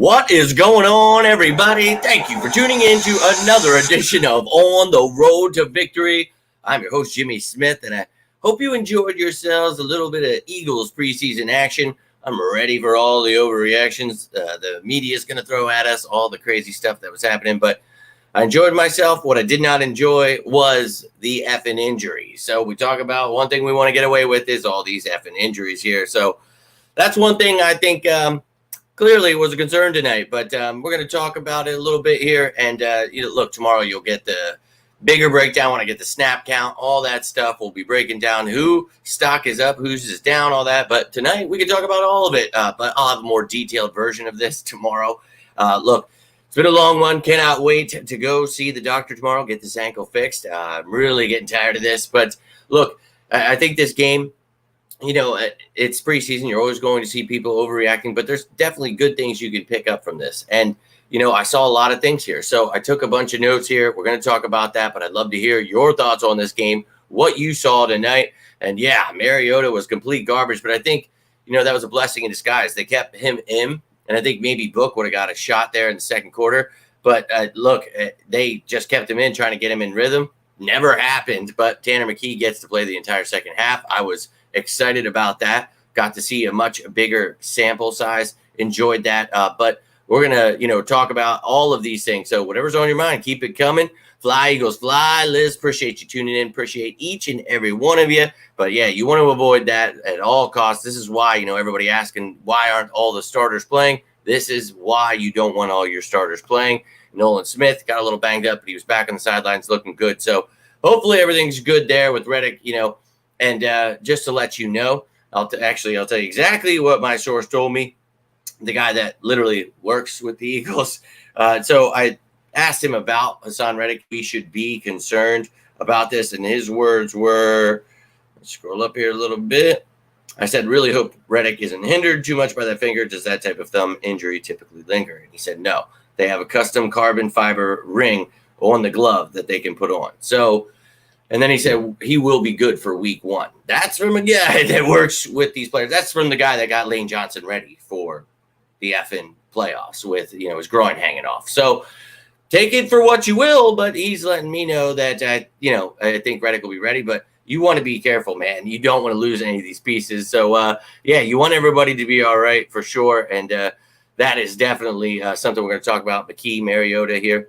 What is going on, everybody? Thank you for tuning in to another edition of On the Road to Victory. I'm your host, Jimmy Smith, and I hope you enjoyed yourselves a little bit of Eagles preseason action. I'm ready for all the overreactions the media is going to throw at us, all the crazy stuff that was happening, but I enjoyed myself. What I did not enjoy was the effing injuries. So we talk about one thing we want to get away with is all these effing injuries here. So that's one thing I think clearly was a concern tonight, but we're going to talk about it a little bit here. And look, tomorrow you'll get the bigger breakdown when I get the snap count, all that stuff. We'll be breaking down who stock is up, who's is down, all that. But tonight we can talk about all of it, but I'll have a more detailed version of this tomorrow. Look, it's been a long one. Cannot wait to go see the doctor tomorrow, get this ankle fixed. I'm really getting tired of this. But look, I think this game, it's preseason. You're always going to see people overreacting, but there's definitely good things you can pick up from this. And, I saw a lot of things here. So I took a bunch of notes here. We're going to talk about that, but I'd love to hear your thoughts on this game, what you saw tonight. And yeah, Mariota was complete garbage, but I think, that was a blessing in disguise. They kept him in, and I think maybe Book would have got a shot there in the second quarter. But look, they just kept him in, trying to get him in rhythm. Never happened, but Tanner McKee gets to play the entire second half. I was excited about that. Got to see a much bigger sample size. Enjoyed that. But we're going to, talk about all of these things. So whatever's on your mind, keep it coming. Fly, Eagles, fly. Liz, appreciate you tuning in. Appreciate each and every one of you. But, yeah, you want to avoid that at all costs. This is why, everybody asking why aren't all the starters playing. This is why you don't want all your starters playing. Nolan Smith got a little banged up, but he was back on the sidelines looking good. So hopefully everything's good there with Reddick, And just to let you know, I'll tell you exactly what my source told me, the guy that literally works with the Eagles. So I asked him about Hassan Reddick. We should be concerned about this. And his words were, let's scroll up here a little bit. I said, really hope Reddick isn't hindered too much by that finger. Does that type of thumb injury typically linger? And he said, no. They have a custom carbon fiber ring on the glove that they can put on. So, and then he said he will be good for week 1. That's from a guy that works with these players. That's from the guy that got Lane Johnson ready for the effing playoffs with, his groin hanging off. So take it for what you will, but he's letting me know that, I think Reddick will be ready, but you want to be careful, man. You don't want to lose any of these pieces. So, you want everybody to be all right for sure. And that is definitely something we're going to talk about. McKee, Mariota here.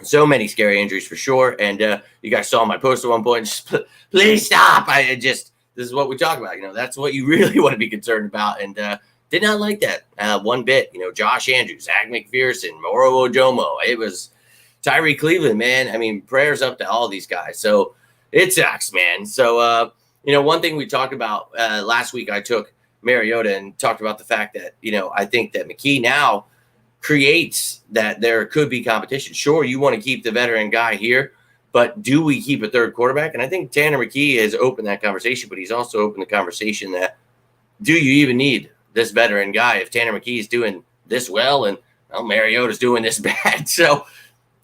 So many scary injuries for sure. And you guys saw my post at one point. Just, please stop. This is what we talk about. That's what you really want to be concerned about. And did not like that one bit. Josh Andrews, Zach McPherson, Moro Ojomo. It was Tyree Cleveland, man. I mean, prayers up to all these guys. So it sucks, man. So, one thing we talked about last week, I took Mariota and talked about the fact that, I think that McKee now creates that there could be competition. Sure, you want to keep the veteran guy here, but do we keep a third quarterback? And I think Tanner McKee has opened that conversation, but he's also opened the conversation that do you even need this veteran guy if Tanner McKee is doing this well and Mariota's doing this bad? So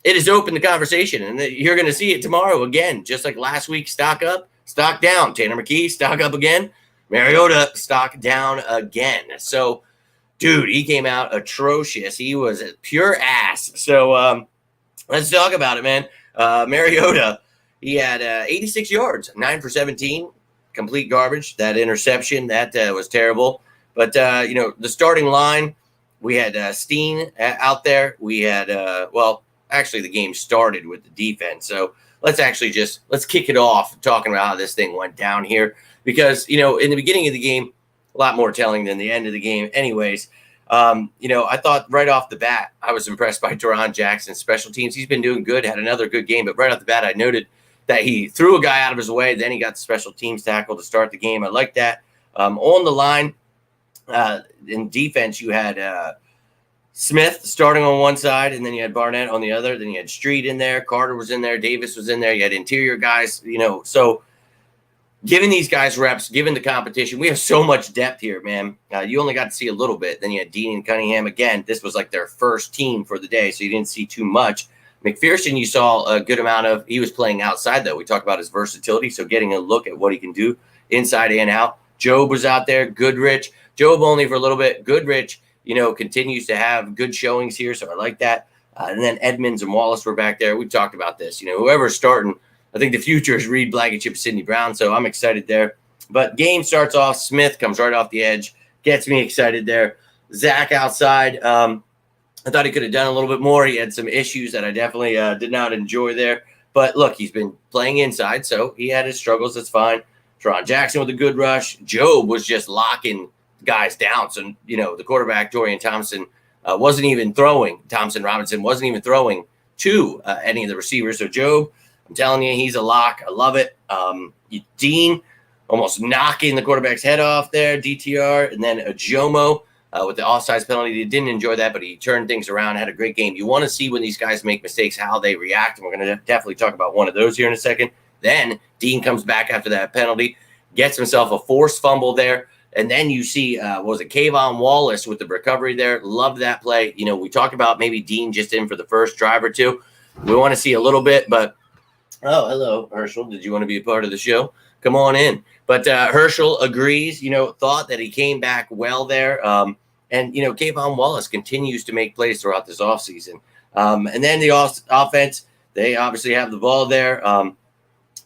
it has opened the conversation, and you're going to see it tomorrow again, just like last week. Stock up, stock down. Tanner McKee, stock up again. Mariota, stock down again. So, dude, he came out atrocious. He was a pure ass. So let's talk about it, man. Mariota, he had 86 yards, 9 for 17, complete garbage. That interception, that was terrible. But, the starting line, we had Steen out there. We had, actually the game started with the defense. So let's kick it off talking about how this thing went down here. Because, in the beginning of the game, a lot more telling than the end of the game anyways. I thought right off the bat, I was impressed by Teron Jackson's special teams. He's been doing good, had another good game. But right off the bat, I noted that he threw a guy out of his way. Then he got the special teams tackle to start the game. I like that. On the line, in defense, you had Smith starting on one side, and then you had Barnett on the other. Then you had Street in there. Carter was in there. Davis was in there. You had interior guys, So giving these guys reps, given the competition, we have so much depth here, man. You only got to see a little bit. Then you had Dean and Cunningham. Again, this was like their first team for the day, so you didn't see too much. McPherson, you saw a good amount of. He was playing outside, though. We talked about his versatility, so getting a look at what he can do inside and out. Job was out there. Goodrich. Job only for a little bit. Goodrich continues to have good showings here. So I like that. And then Edmonds and Wallace were back there. We talked about this. Whoever's starting, I think the future is Reed Blankenship, Sidney Brown. So I'm excited there. But game starts off. Smith comes right off the edge. Gets me excited there. Zach outside. I thought he could have done a little bit more. He had some issues that I definitely did not enjoy there. But look, he's been playing inside, so he had his struggles. That's fine. Teron Jackson with a good rush. Job was just locking guys down. So, the quarterback, Dorian Thompson, wasn't even throwing. Thompson Robinson wasn't even throwing to any of the receivers. So Job, I'm telling you, he's a lock. I love it. Dean almost knocking the quarterback's head off there, DTR. And then Jomo with the offsides penalty. He didn't enjoy that, but he turned things around, had a great game. You want to see when these guys make mistakes, how they react. And we're going to definitely talk about one of those here in a second. Then Dean comes back after that penalty, gets himself a forced fumble there. And then you see, Kayvon Wallace with the recovery there. Loved that play. We talked about maybe Dean just in for the first drive or two. We want to see a little bit, but oh, hello, Herschel. Did you want to be a part of the show? Come on in. But Herschel agrees, thought that he came back well there. And Kayvon Wallace continues to make plays throughout this offseason. And then the offense, they obviously have the ball there. And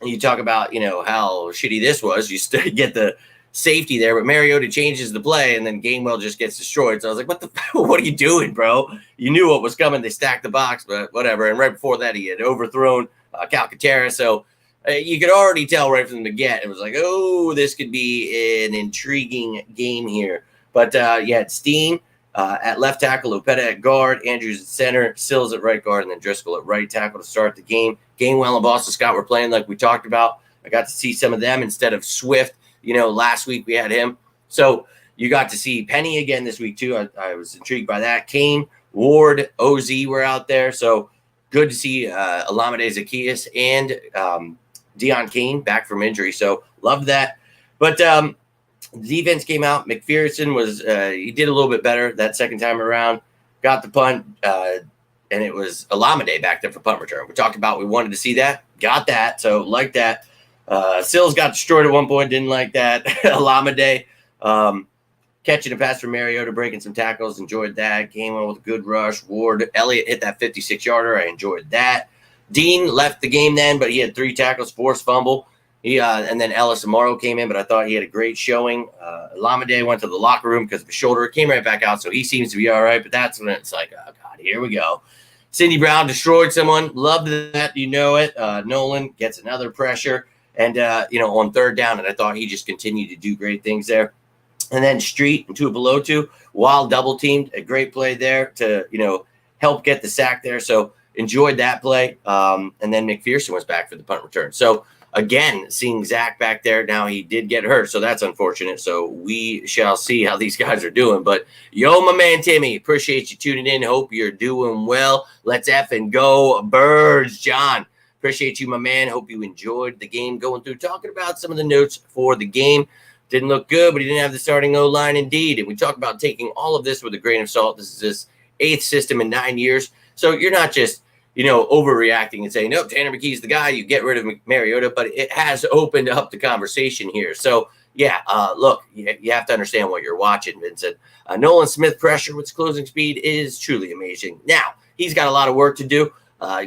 you talk about, how shitty this was. You still get the safety there, but Mariota changes the play, and then Gainwell just gets destroyed. So I was like, what are you doing, bro? You knew what was coming. They stacked the box, but whatever. And right before that, he had overthrown Calcaterra. So you could already tell right from the get. It was like, oh, this could be an intriguing game here. But you had Steen at left tackle, Lopeta at guard, Andrews at center, Sills at right guard, and then Driscoll at right tackle to start the game. Gainwell and Boston Scott were playing like we talked about. I got to see some of them instead of Swift. Last week we had him. So you got to see Penny again this week too. I was intrigued by that. Kane, Ward, OZ were out there. So good to see Alameda Zacchaeus and Deion Kane back from injury. So loved that. But the defense came out. McPherson was he did a little bit better that second time around. Got the punt, and it was Alameda back there for punt return. We talked about we wanted to see that. Got that. So like that. Sills got destroyed at one point. Didn't like that. Alameda catching a pass from Mariota, breaking some tackles. Enjoyed that. Gainwell with a good rush. Ward, Elliott hit that 56-yarder. I enjoyed that. Dean left the game then, but he had 3 tackles, forced fumble. And then Ellis Amaro came in, but I thought he had a great showing. Alameda went to the locker room because of his shoulder. Came right back out, so he seems to be all right. But that's when it's like, oh, God, here we go. Sidney Brown destroyed someone. Loved that. It. Nolan gets another pressure. And, on third down, and I thought he just continued to do great things there. And then Street and Tuipulotu, while double teamed, a great play there to, help get the sack there. So enjoyed that play. And then McPherson was back for the punt return. So, again, seeing Zach back there. Now he did get hurt, so that's unfortunate. So we shall see how these guys are doing. But, yo, my man Timmy, appreciate you tuning in. Hope you're doing well. Let's effing go Birds, John. Appreciate you, my man. Hope you enjoyed the game going through, talking about some of the notes for the game. Didn't look good, but he didn't have the starting O-line indeed. And we talk about taking all of this with a grain of salt. This is his 8th system in 9 years. So you're not just, overreacting and saying, nope, Tanner McKee's the guy. You get rid of Mariota, but it has opened up the conversation here. So, yeah, look, you have to understand what you're watching, Vincent. Nolan Smith pressure with his closing speed is truly amazing. Now, he's got a lot of work to do.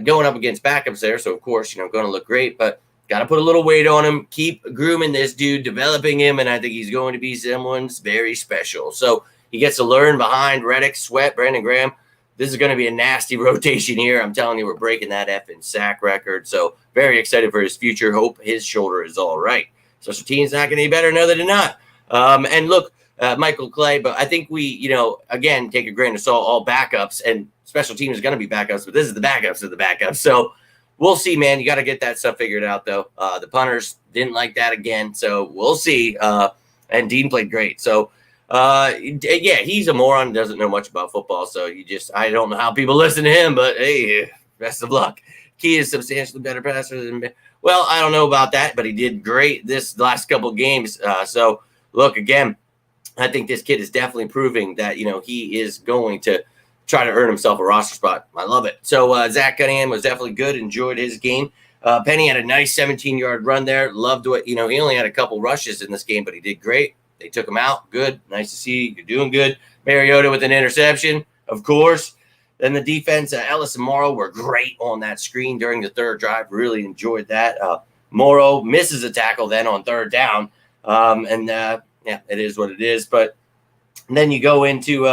Going up against backups there, so of course, going to look great, but got to put a little weight on him, keep grooming this dude, developing him, and I think he's going to be someone's very special. So he gets to learn behind Reddick, Sweat, Brandon Graham. This is going to be a nasty rotation here. I'm telling you, we're breaking that effing sack record, so very excited for his future. Hope his shoulder is all right. Special team's not going to be better, no, they did not. And look, Michael Clay, but I think we, again, take a grain of salt, all backups, and special teams is going to be backups, but this is the backups of the backups. So we'll see, man. You got to get that stuff figured out, though. The punters didn't like that again, so we'll see. And Dean played great. So, yeah, he's a moron, doesn't know much about football, so I don't know how people listen to him, but hey, best of luck. Key is substantially better passer than, well, I don't know about that, but he did great this last couple games. So, look, again, I think this kid is definitely proving that, he is going to try to earn himself a roster spot. I love it. So Zach Cunningham was definitely good. Enjoyed his game. Penny had a nice 17-yard run there. Loved what, he only had a couple rushes in this game, but he did great. They took him out. Good. Nice to see. You're doing good. Mariota with an interception, of course. Then the defense, Ellis and Morrow were great on that screen during the third drive. Really enjoyed that. Morrow misses a tackle then on third down. It is what it is. But then you go into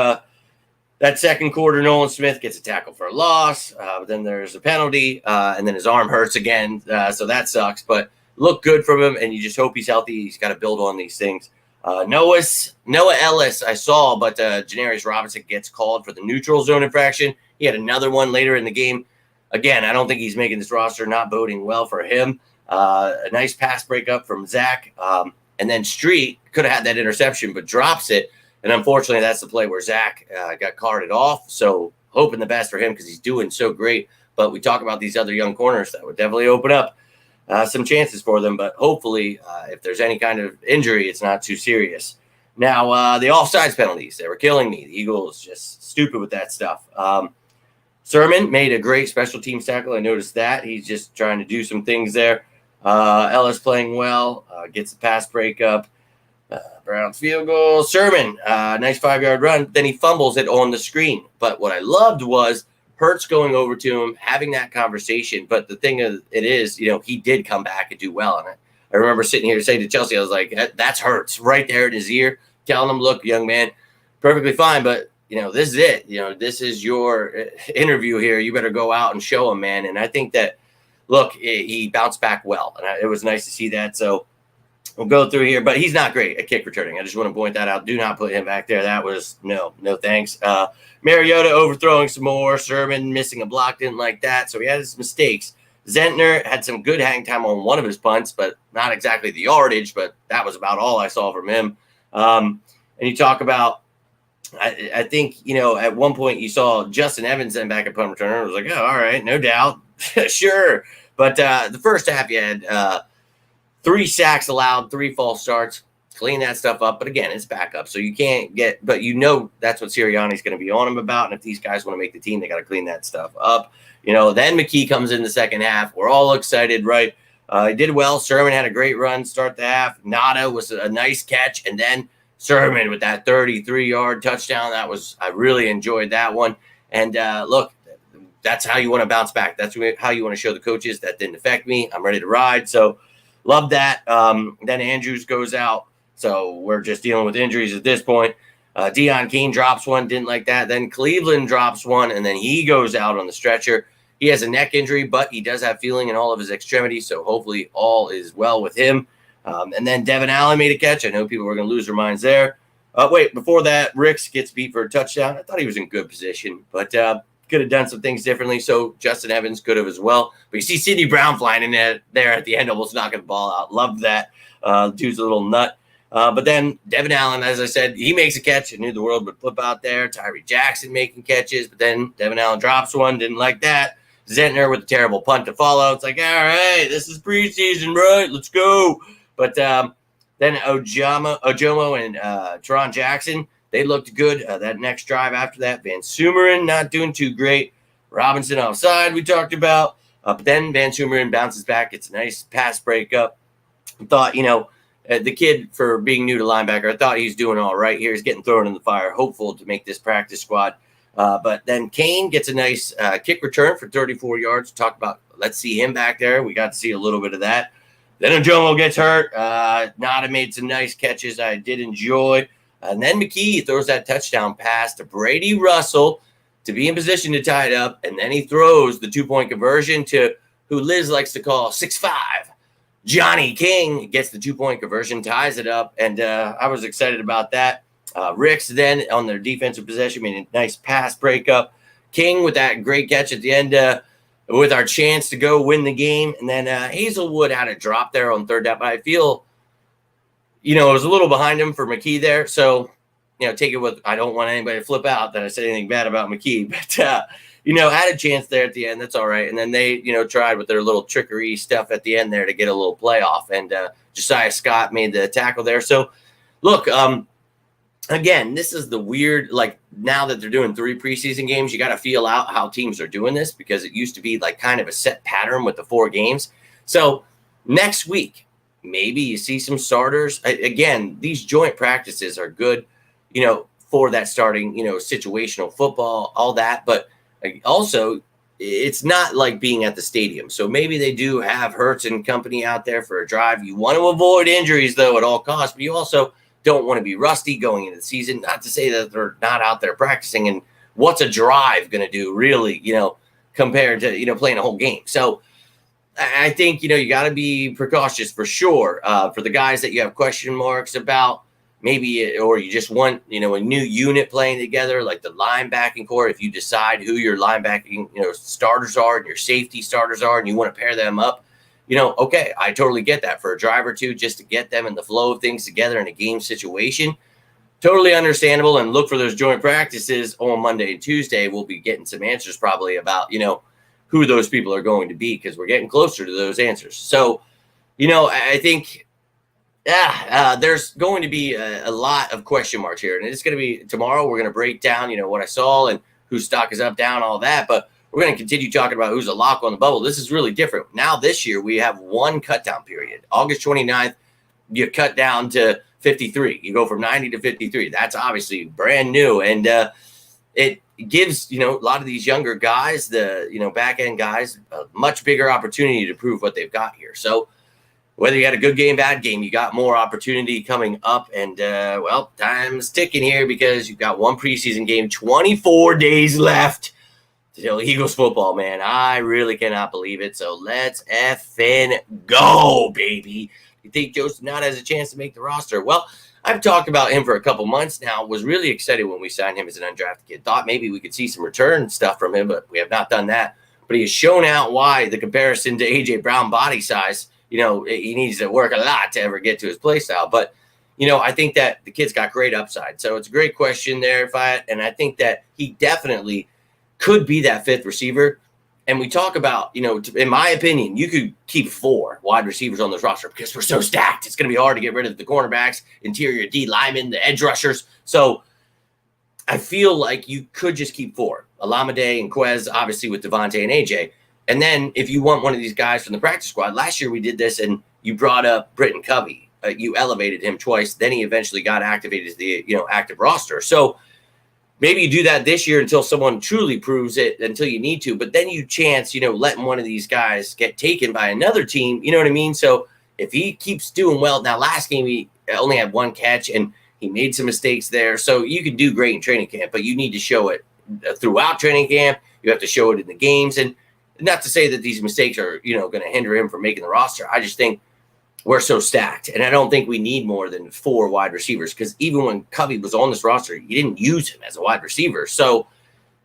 that second quarter, Nolan Smith gets a tackle for a loss. Then there's a penalty, and then his arm hurts again. So that sucks. But look good from him, and you just hope he's healthy. He's got to build on these things. Noah Ellis, I saw, but Janarius Robinson gets called for the neutral zone infraction. He had another one later in the game. Again, I don't think he's making this roster, not boding well for him. A nice pass breakup from Zach. And then Street could have had that interception, but drops it. And unfortunately, that's the play where Zach got carted off. So hoping the best for him because he's doing so great. But we talk about these other young corners that would definitely open up some chances for them. But hopefully, if there's any kind of injury, it's not too serious. Now, the offsides penalties, they were killing me. The Eagles just stupid with that stuff. Sermon made a great special teams tackle. I noticed that. He's just trying to do some things there. Ellis playing well, gets a pass breakup. Brown's field goal. Sermon, nice 5-yard run. Then he fumbles it on the screen. But what I loved was Hurts going over to him, having that conversation. But the thing of it is, he did come back and do well on it. I remember sitting here saying to Chelsea, I was like, that's Hurts right there in his ear, telling him, look, young man, perfectly fine, but, this is it. This is your interview here. You better go out and show him, man. And I think that, look, he bounced back well. And it was nice to see that. So we'll go through here. But he's not great at kick returning. I just want to point that out. Do not put him back there. That was no thanks. Mariota overthrowing some more. Sermon missing a block. Didn't like that. So he had his mistakes. Zentner had some good hang time on one of his punts, but not exactly the yardage. But that was about all I saw from him. And you talk about, I think, at one point you saw Justin Evans send back a punt returner. It was like, oh, all right, no doubt. Sure. But the first half you had 3 sacks allowed, 3 false starts. Clean that stuff up. But again, it's backup. So you can't get – but that's what Sirianni's going to be on him about. And if these guys want to make the team, they got to clean that stuff up. Then McKee comes in the second half. We're all excited, right? He did well. Sermon had a great run start the half. Nada was a nice catch. And then Sermon with that 33-yard touchdown. I really enjoyed that one. And look, that's how you want to bounce back. That's how you want to show the coaches that didn't affect me. I'm ready to ride. So love that. Then Andrews goes out. So we're just dealing with injuries at this point. Deion Keene drops one. Didn't like that. Then Cleveland drops one, and then he goes out on the stretcher. He has a neck injury, but he does have feeling in all of his extremities. So hopefully all is well with him. And then Devin Allen made a catch. I know people were going to lose their minds there. Before that, Ricks gets beat for a touchdown. I thought he was in good position, but could have done some things differently. So Justin Evans could have as well. But you see Sidney Brown flying in there at the end, almost knocking the ball out. Loved that. Dude's a little nut. But then Devin Allen, as I said, he makes a catch. I knew the world would flip out there. Tyree Jackson making catches, but then Devin Allen drops one. Didn't like that. Zentner with a terrible punt to follow. It's like, all right, this is preseason, right? Let's go. But then Ojomo and Teron Jackson, they looked good. That next drive after that, Van Sumeren not doing too great. Robinson offside we talked about. But then Van Sumeren bounces back. It's a nice pass breakup. I thought, the kid, for being new to linebacker, I thought he was doing all right here. He's getting thrown in the fire, hopeful to make this practice squad. But then Kane gets a nice kick return for 34 yards. Talk about, let's see him back there. We got to see a little bit of that. Then Ojomo gets hurt. Nada made some nice catches I did enjoy. And then McKee throws that touchdown pass to Brady Russell to be in position to tie it up. And then he throws the 2-point conversion to who Liz likes to call 6'5". Johnny King gets the 2-point conversion, ties it up. And I was excited about that. Ricks then on their defensive possession made a nice pass breakup. King with that great catch at the end with our chance to go win the game. And then Hazelwood had a drop there on third down. But I feel, it was a little behind him for McKee there. So, take it with, I don't want anybody to flip out that I said anything bad about McKee. But, had a chance there at the end. That's all right. And then they, tried with their little trickery stuff at the end there to get a little playoff. And Josiah Scott made the tackle there. So, look, again, this is the weird, now that they're doing 3 preseason games, you got to feel out how teams are doing this because it used to be kind of a set pattern with the 4 games. So next week, maybe you see some starters. Again, these joint practices are good, for that starting, situational football, all that. But also, it's not like being at the stadium. So maybe they do have Hurts and company out there for a drive. You want to avoid injuries, though, at all costs. But you also don't want to be rusty going into the season. Not to say that they're not out there practicing. And what's a drive going to do, really, compared to, playing a whole game. So I think, you got to be precautious for sure. For the guys that you have question marks about, maybe, or you just want, a new unit playing together, like the linebacking core. If you decide who your linebacking, starters are and your safety starters are, and you want to pair them up, okay, I totally get that for a drive or two, just to get them in the flow of things together in a game situation. Totally understandable. And look for those joint practices on Monday and Tuesday. We'll be getting some answers probably about, who those people are going to be, because we're getting closer to those answers. So, I think there's going to be a lot of question marks here. And it's going to be tomorrow. We're going to break down, what I saw and whose stock is up, down, all that. But we're going to continue talking about who's a lock on the bubble. This is really different. Now, this year, we have one cut down period. August 29th, you cut down to 53. You go from 90 to 53. That's obviously brand new. And it gives, a lot of these younger guys, the, back end guys, a much bigger opportunity to prove what they've got here. So whether you had a good game, bad game, you got more opportunity coming up. And, time's ticking here because you've got one preseason game, 24 days left till Eagles football, man. I really cannot believe it. So let's effing go, baby. You think Joe Sonata has a chance to make the roster? Well, I've talked about him for a couple months now. Was really excited when we signed him as an undrafted kid. Thought maybe we could see some return stuff from him, but we have not done that. But he has shown out why the comparison to A.J. Brown body size, he needs to work a lot to ever get to his play style. But, I think that the kid's got great upside. So it's a great question there, and I think that he definitely could be that fifth receiver. And we talk about, in my opinion, you could keep 4 wide receivers on this roster because we're so stacked. It's going to be hard to get rid of the cornerbacks, interior D linemen, the edge rushers. So I feel like you could just keep 4. Alameda and Quez, obviously, with Devontae and AJ. And then if you want one of these guys from the practice squad, last year we did this and you brought up Britton Covey. You elevated him twice. Then he eventually got activated as the, active roster. So maybe you do that this year until someone truly proves it, until you need to. But then you chance, letting one of these guys get taken by another team. You know what I mean? So if he keeps doing well, now last game he only had 1 catch and he made some mistakes there. So you can do great in training camp, but you need to show it throughout training camp. You have to show it in the games. And not to say that these mistakes are, going to hinder him from making the roster. I just think we're so stacked. And I don't think we need more than 4 wide receivers, because even when Covey was on this roster, you didn't use him as a wide receiver. So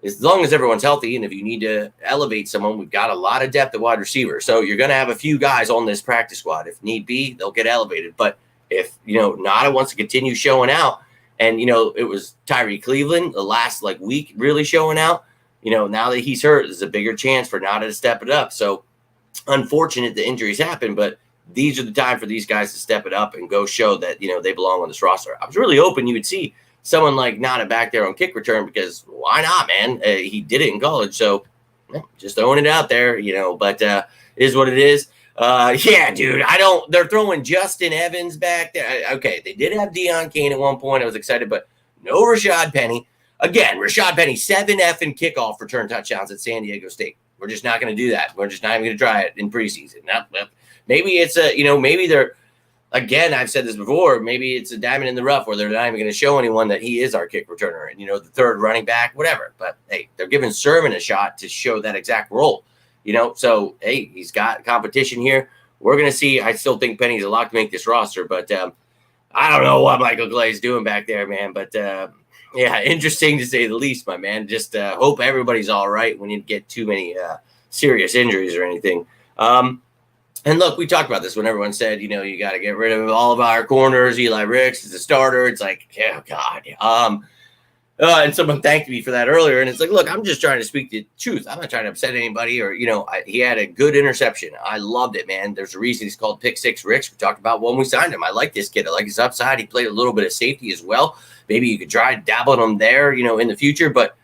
as long as everyone's healthy, and if you need to elevate someone, we've got a lot of depth at wide receiver. So you're going to have a few guys on this practice squad. If need be, they'll get elevated. But if, Nada wants to continue showing out, and, it was Tyree Cleveland the last week really showing out, now that he's hurt, there's a bigger chance for Nada to step it up. So unfortunate the injuries happen, but these are the time for these guys to step it up and go show that, they belong on this roster. I was really hoping you would see someone like Nada back there on kick return, because why not, man? He did it in college. So just throwing it out there, but it is what it is. Yeah, dude, they're throwing Justin Evans back there. Okay, they did have Deion Kane at one point. I was excited, but no Rashad Penny. Again, Rashad Penny, 7 effing kickoff return touchdowns at San Diego State. We're just not going to do that. We're just not even going to try it in preseason. Maybe it's maybe they're, again, I've said this before, maybe it's a diamond in the rough where they're not even going to show anyone that he is our kick returner and, the third running back, whatever. But, hey, they're giving Sermon a shot to show that exact role, So, hey, he's got competition here. We're going to see. I still think Penny's a lock to make this roster, but I don't know what Michael Clay's doing back there, man. But, yeah, interesting to say the least, my man. Just hope everybody's all right when you get too many serious injuries or anything. And look, we talked about this when everyone said, you got to get rid of all of our corners. Eli Ricks is a starter. It's like, oh, God. And someone thanked me for that earlier. And it's like, look, I'm just trying to speak the truth. I'm not trying to upset anybody or, he had a good interception. I loved it, man. There's a reason he's called Pick Six Ricks. We talked about when we signed him. I like this kid. I like his upside. He played a little bit of safety as well. Maybe you could try dabbling him there, in the future. But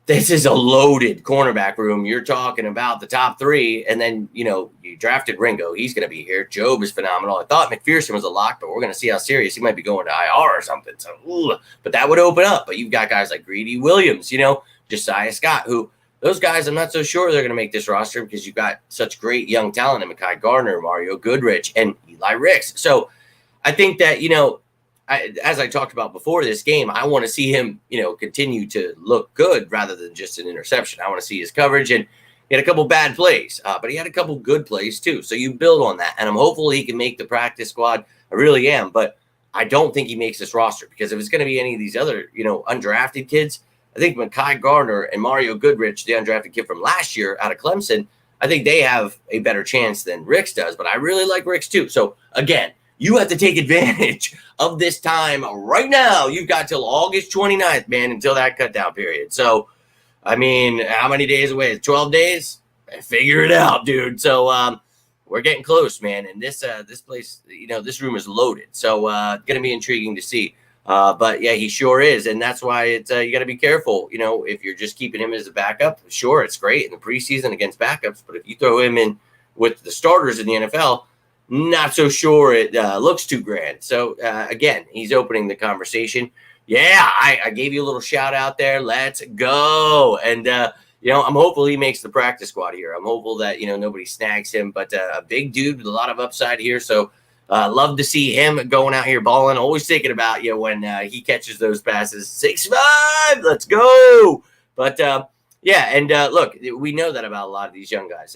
this is a loaded cornerback room. You're talking about the top three, and then, you drafted Ringo. He's going to be here. Job is phenomenal. I thought McPherson was a lock, but we're going to see how serious he might be going to IR or something. So, but that would open up. But you've got guys like Greedy Williams, Josiah Scott, who those guys, I'm not so sure they're going to make this roster because you've got such great young talent in Mekhi Gardner, Mario Goodrich, and Eli Ricks. So I think that, as I talked about before this game, I want to see him, continue to look good rather than just an interception. I want to see his coverage, and he had a couple bad plays, but he had a couple good plays too. So you build on that, and I'm hopeful he can make the practice squad. I really am, but I don't think he makes this roster because if it's going to be any of these other, undrafted kids, I think Mekhi Gardner and Mario Goodrich, the undrafted kid from last year out of Clemson, I think they have a better chance than Ricks does, but I really like Ricks too. So again, you have to take advantage of this time right now. You've got till August 29th, man, until that cutdown period. So, I mean, how many days away? 12 days? Figure it out, dude. So, we're getting close, man. And this place, this room is loaded. So, going to be intriguing to see. But yeah, he sure is. And that's why it's, you got to be careful. If you're just keeping him as a backup, sure, it's great in the preseason against backups. But if you throw him in with the starters in the NFL, not so sure it looks too grand. So, again, he's opening the conversation. Yeah, I gave you a little shout out there. Let's go. And, I'm hopeful he makes the practice squad here. I'm hopeful that, nobody snags him. But a big dude with a lot of upside here. So, love to see him going out here balling. Always thinking about you when he catches those passes. 6'5", let's go. But, yeah, and look, we know that about a lot of these young guys.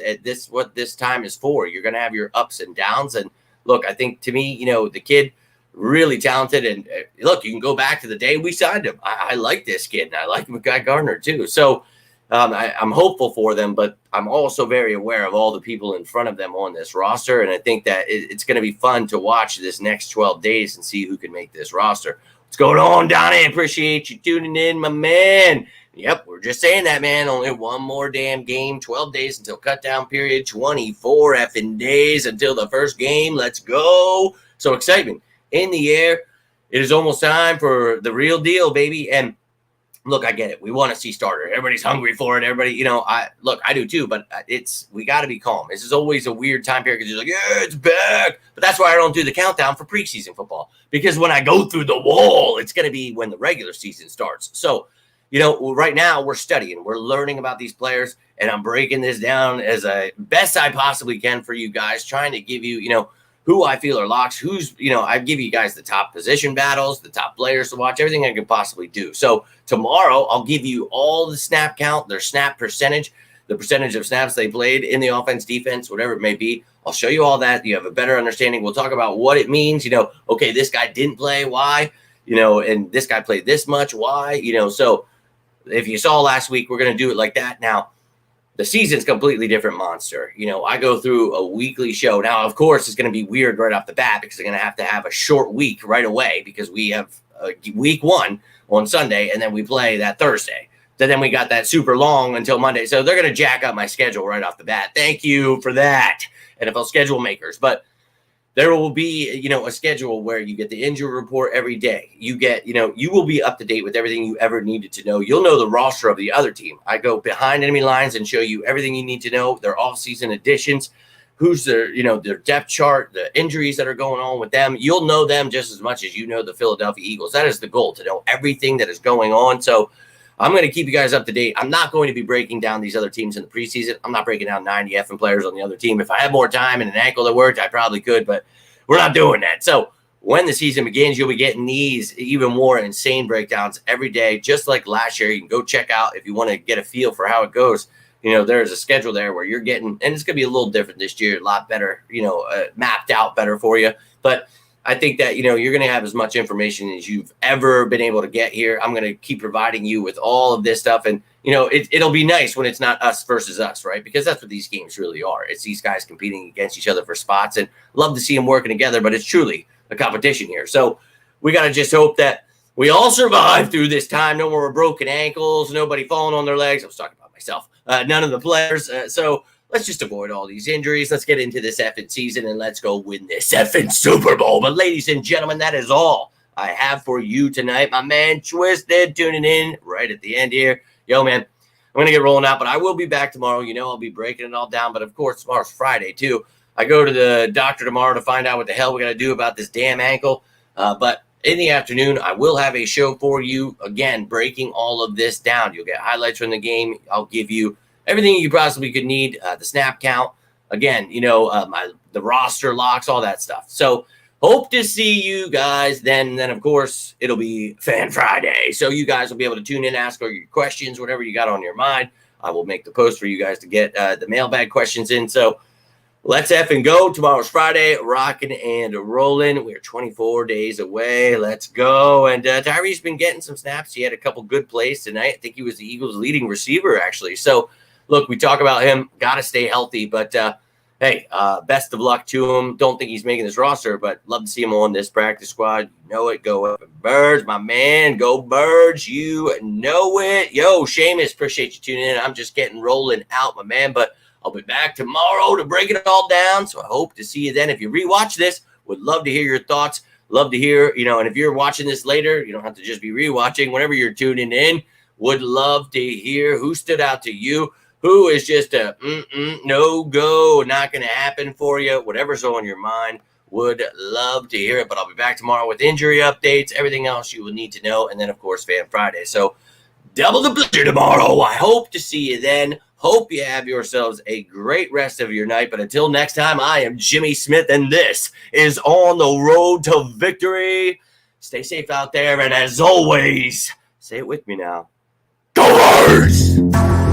What this time is for. You're going to have your ups and downs. And look, I think to me, the kid really talented. And look, you can go back to the day we signed him. I like this kid, and I like Mekhi Gardner too. So I'm hopeful for them, but I'm also very aware of all the people in front of them on this roster. And I think that it's going to be fun to watch this next 12 days and see who can make this roster. What's going on, Donnie? Appreciate you tuning in, my man. Yep, we're just saying that, man. Only one more damn game. 12 days until cutdown period. 24 effing days until the first game. Let's go. So excitement in the air. It is almost time for the real deal, baby. And look, I get it. We want to see starter. Everybody's hungry for it. Everybody, I do too, but we got to be calm. This is always a weird time period because you're like, yeah, it's back. But that's why I don't do the countdown for preseason football, because when I go through the wall, it's going to be when the regular season starts. So, right now we're studying, we're learning about these players, and I'm breaking this down as best I possibly can for you guys, trying to give you, who I feel are locks, I give you guys the top position battles, the top players to watch, everything I can possibly do. So tomorrow I'll give you all the snap count, their snap percentage, the percentage of snaps they played in the offense, defense, whatever it may be. I'll show you all that. You have a better understanding. We'll talk about what it means. Okay, this guy didn't play, why? And this guy played this much, why? So if you saw last week, we're going to do it like that. Now, the season's completely different monster. I go through a weekly show. Now, of course, it's going to be weird right off the bat because they're going to have a short week right away because we have week 1 on Sunday, and then we play that Thursday. So then we got that super long until Monday. So they're going to jack up my schedule right off the bat. Thank you for that, NFL schedule makers. But there will be, a schedule where you get the injury report every day. You get, you will be up to date with everything you ever needed to know. You'll know the roster of the other team. I go behind enemy lines and show you everything you need to know, their off-season additions, who's their, their depth chart, the injuries that are going on with them. You'll know them just as much as you know the Philadelphia Eagles. That is the goal, to know everything that is going on. So I'm going to keep you guys up to date. I'm not going to be breaking down these other teams in the preseason. I'm not breaking down 90 effing players on the other team. If I had more time and an ankle that worked, I probably could, but we're not doing that. So when the season begins, you'll be getting these even more insane breakdowns every day, just like last year. You can go check out if you want to get a feel for how it goes. There's a schedule there where you're getting, and it's going to be a little different this year, a lot better, mapped out better for you. But I think that, you're going to have as much information as you've ever been able to get here. I'm going to keep providing you with all of this stuff. And, it'll be nice when it's not us versus us, right? Because that's what these games really are. It's these guys competing against each other for spots, and love to see them working together, but it's truly a competition here. So we got to just hope that we all survive through this time. No more broken ankles, nobody falling on their legs. I was talking about myself. None of the players. So let's just avoid all these injuries. Let's get into this effing season and let's go win this effing Super Bowl. But ladies and gentlemen, that is all I have for you tonight. My man Twisted tuning in right at the end here. Yo, man, I'm going to get rolling out, but I will be back tomorrow. I'll be breaking it all down. But, of course, tomorrow's Friday, too. I go to the doctor tomorrow to find out what the hell we got to do about this damn ankle. But in the afternoon, I will have a show for you, again, breaking all of this down. You'll get highlights from the game. I'll give you everything you possibly could need, the snap count. Again, the roster locks, all that stuff. So hope to see you guys then. Then, of course, it'll be Fan Friday. So you guys will be able to tune in, ask all your questions, whatever you got on your mind. I will make the post for you guys to get the mailbag questions in. So let's effing go. Tomorrow's Friday, rocking and rolling. We're 24 days away. Let's go. And Tyree's been getting some snaps. He had a couple good plays tonight. I think he was the Eagles' leading receiver, actually. So, look, we talk about him. Got to stay healthy. But, hey, best of luck to him. Don't think he's making this roster, but love to see him on this practice squad. You know it. Go up, Birds, my man. Go Birds. You know it. Yo, Seamus, appreciate you tuning in. I'm just getting rolling out, my man. But I'll be back tomorrow to break it all down. So I hope to see you then. If you rewatch this, would love to hear your thoughts. Love to hear, and if you're watching this later, you don't have to just be rewatching. Whenever you're tuning in, would love to hear who stood out to you. Who is just a no-go, not going to happen for you. Whatever's on your mind, would love to hear it. But I'll be back tomorrow with injury updates, everything else you will need to know. And then, of course, Fan Friday. So double the pleasure tomorrow. I hope to see you then. Hope you have yourselves a great rest of your night. But until next time, I am Jimmy Smith, and this is On the Road to Victory. Stay safe out there. And as always, say it with me now. Go Birds!